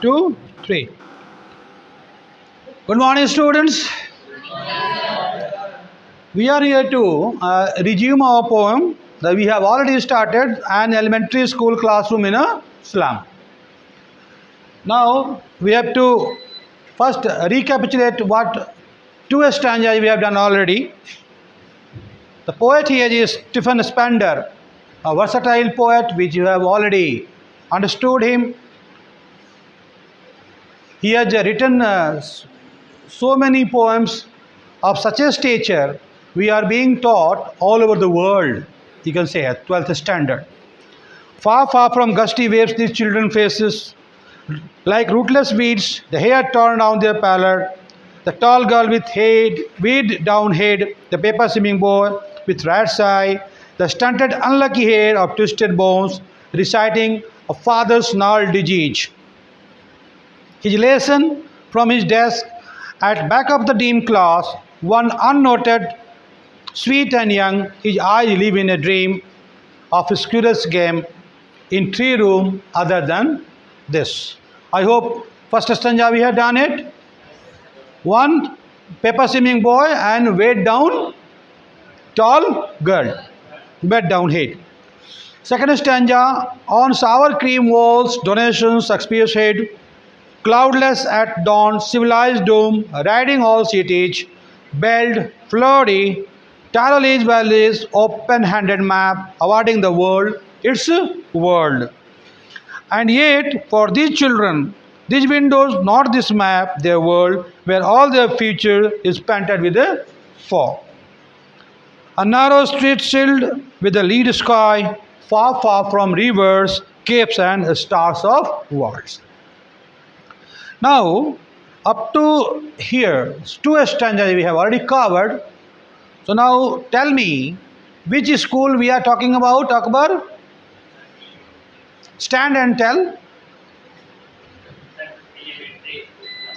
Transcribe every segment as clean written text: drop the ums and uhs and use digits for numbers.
2, 3. Good morning, students. We are here to resume our poem that we have already started an elementary school classroom in a slum. Now we have to first recapitulate what two stanzas we have done already. The poet here is Stephen Spender, a versatile poet which you have already understood him. He has written so many poems of such a stature we are being taught all over the world, you can say at 12th standard. Far, far from gusty waves these children faces, like rootless weeds, the hair torn down their pallor, the tall girl with weed down head, the paper swimming boy with rat's eye, the stunted unlucky hair of twisted bones, reciting a father's gnarled disease. His lesson from his desk at back of the dim class, one unnoted, sweet and young, his eyes live in a dream of a curious game in 3 room other than this. I hope first stanza we have done it. One paper swimming boy and weight down tall girl, bed down head. Second stanza, on sour cream walls, donations, Shakespeare's head, cloudless at dawn, civilized doom, riding all cities, belled, flirty, Tyrolese valleys, open-handed map, awarding the world its world. And yet, for these children, these windows, not this map, their world, where all their future is painted with a fog. A narrow street filled with a lead sky, far, far from rivers, capes, and stars of worlds. Now, up to here, 2 stanzas we have already covered. So now tell me, which school we are talking about, Akbar? Stand and tell.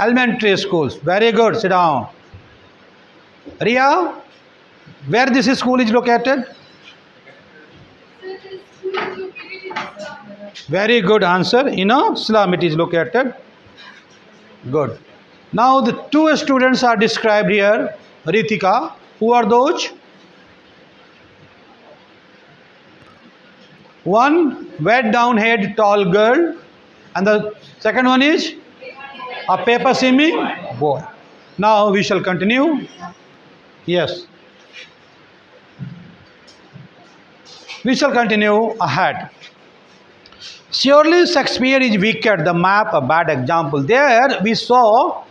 Elementary schools. Very good. Sit down. Ria, where this school is located? Very good answer. In a slum it is located. Good. Now the 2 students are described here. Ritika, who are those? One wet down head tall girl, and the second one is a paper swimming boy. Now we shall continue. Yes. We shall continue ahead. Surely Shakespeare is wicked, the map a bad example. There we saw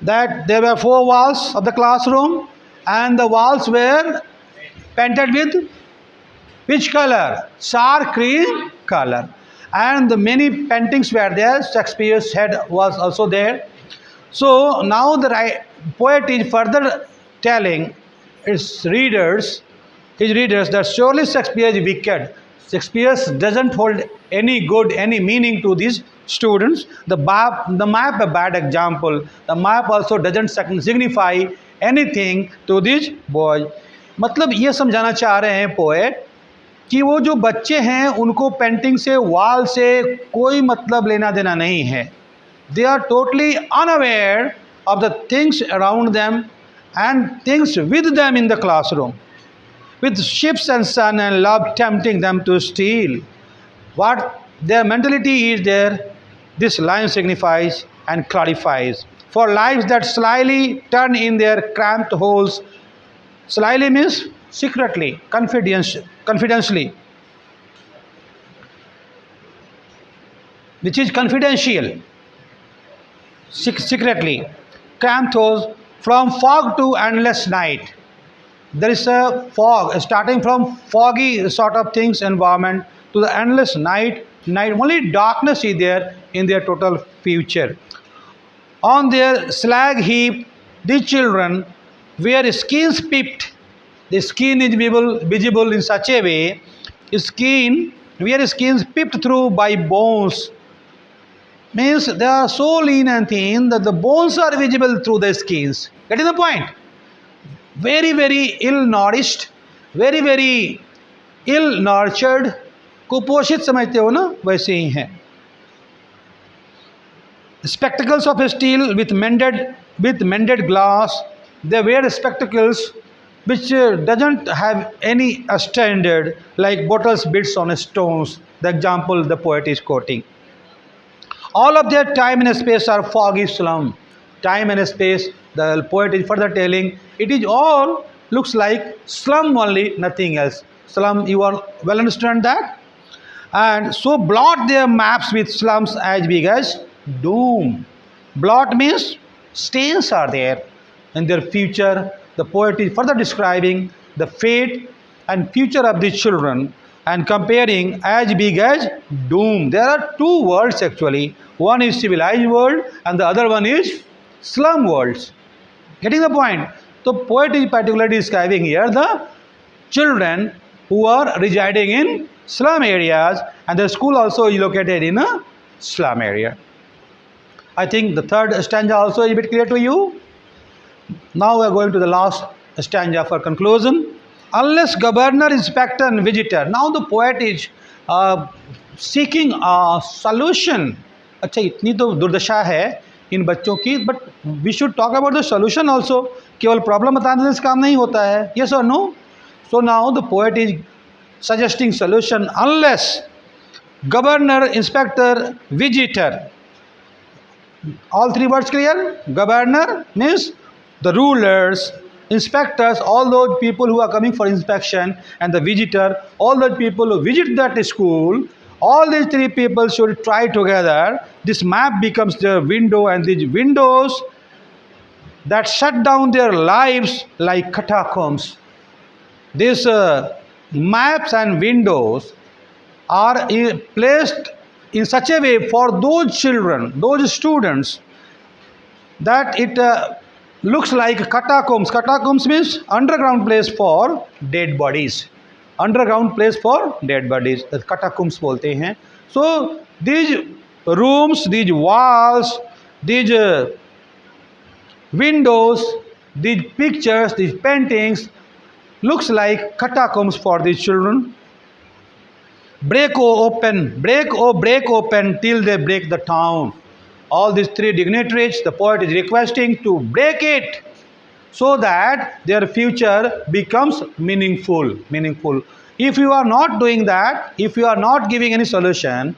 that there were 4 walls of the classroom and the walls were painted with which color? Sour cream color. And the many paintings were there. Shakespeare's head was also there. So now the poet is further telling his readers that surely Shakespeare is wicked. Shakespeare doesn't hold any good, any meaning to these students. The map a bad example. The map also doesn't signify anything to these boys. मतलब ये समझाना चाह रहे हैं poet कि वो जो बच्चे हैं उनको पेंटिंग से, वॉल से कोई मतलब लेना देना नहीं है. They are totally unaware of the things around them and things with them in the classroom, with ships and sun and love tempting them to steal. What their mentality is there, this line signifies and clarifies. For lives that slyly turn in their cramped holes, slyly means secretly, confidentially, which is confidential, secretly, cramped holes from fog to endless night. There is a fog, starting from foggy sort of things, environment, to the endless night. Only darkness is there in their total future. On their slag heap, these children wear skins pipped. The skin is visible in such a way, wear skins pipped through by bones. Means they are so lean and thin that the bones are visible through the skins. Getting the point? Very, very ill-nourished, very, very ill-nurtured, कुपोषित समझते हो ना, वैसे ही हैं. Spectacles of steel with mended glass. They wear spectacles which doesn't have any standard, like bottles bits on stones. The example the poet is quoting. All of their time and space are foggy slum. Time and space, the poet is further telling, it is all looks like slum only, nothing else. Slum, you are well understand that? And so blot their maps with slums as big as doom. Blot means stains are there in their future. The poet is further describing the fate and future of these children and comparing as big as doom. There are two worlds actually. One is civilized world and the other one is slum worlds. Getting the point? The poet is particularly describing here the children who are residing in slum areas, and the school also is located in a slum area. I think the third stanza also is a bit clear to you. Now we are going to the last stanza for conclusion. Unless governor, inspector and visitor. Now the poet is seeking a solution. अच्छा इतनी तो दुर्दशा है इन बच्चों की, but we should talk about the solution also. केवल problem बताने से काम नहीं होता है. यस और no? So now the poet is suggesting solution. Unless governor, inspector, visitor, all three words clear? Governor means the rulers, inspectors, all those people who are coming for inspection, and the visitor, all those people who visit that school. All these three people should try together. This map becomes their window, and these windows that shut down their lives like catacombs. This maps and windows are placed in such a way for those children, those students, that it looks like catacombs. Catacombs means underground place for dead bodies. Underground place for dead bodies. The catacombs बोलते हैं. So these rooms, these walls, these windows, these pictures, these paintings looks like catacombs for these children. Break open till they break the town. All these three dignitaries, the poet is requesting to break it so that their future becomes meaningful. If you are not doing that, if you are not giving any solution,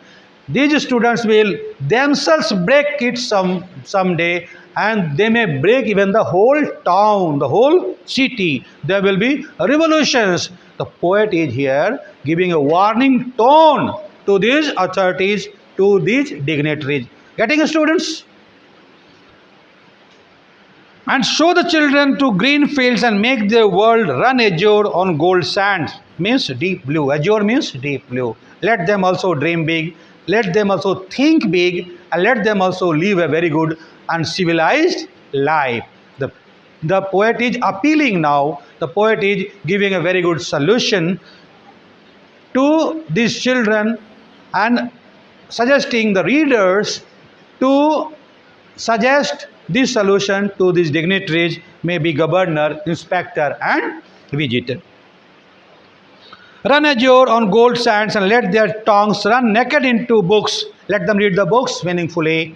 these students will themselves break it someday, and they may break even the whole town, the whole city. There will be revolutions. The poet is here giving a warning tone to these authorities, to these dignitaries. Getting students? And show the children to green fields and make their world run azure on gold sands. Means deep blue. Azure means deep blue. Let them also dream big. Let them also think big, and let them also live a very good and civilized life. The poet is appealing now. The poet is giving a very good solution to these children and suggesting the readers to suggest this solution to these dignitaries, maybe governor, inspector and visitor. Run azure on gold sands and let their tongues run naked into books. Let them read the books meaningfully.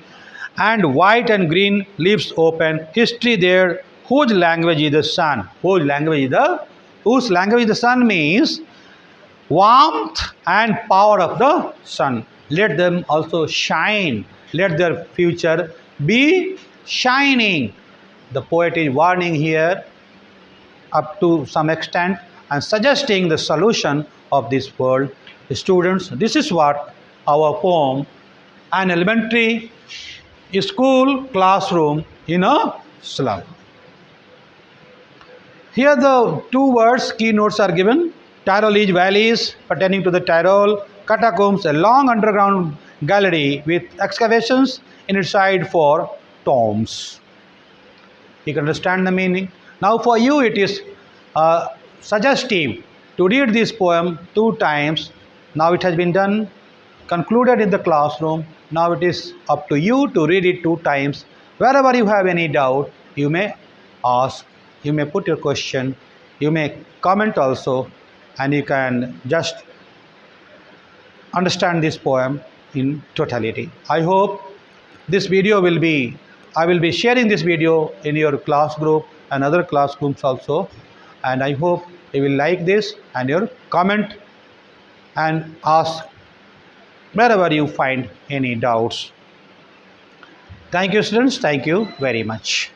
And white and green leaves open. History there. Whose language is the sun? Whose language is the sun means warmth and power of the sun. Let them also shine. Let their future be shining. The poet is warning here up to some extent and suggesting the solution of this world. Students, this is what our poem, an elementary school classroom in a slum. Here the two words, keynotes are given. Tyrolese valleys pertaining to the Tyrol, catacombs, a long underground gallery with excavations in its side for tombs. You can understand the meaning. Now for you it is suggestive to read this poem 2 times. Now it has been done, concluded in the classroom. Now it is up to you to read it 2 times. Wherever you have any doubt, you may ask, you may put your question, you may comment also, and you can just understand this poem in totality. I hope this video will be, I will be sharing this video in your class group and other class groups also, and I hope you will like this and your comment and ask wherever you find any doubts. Thank you, students. Thank you very much.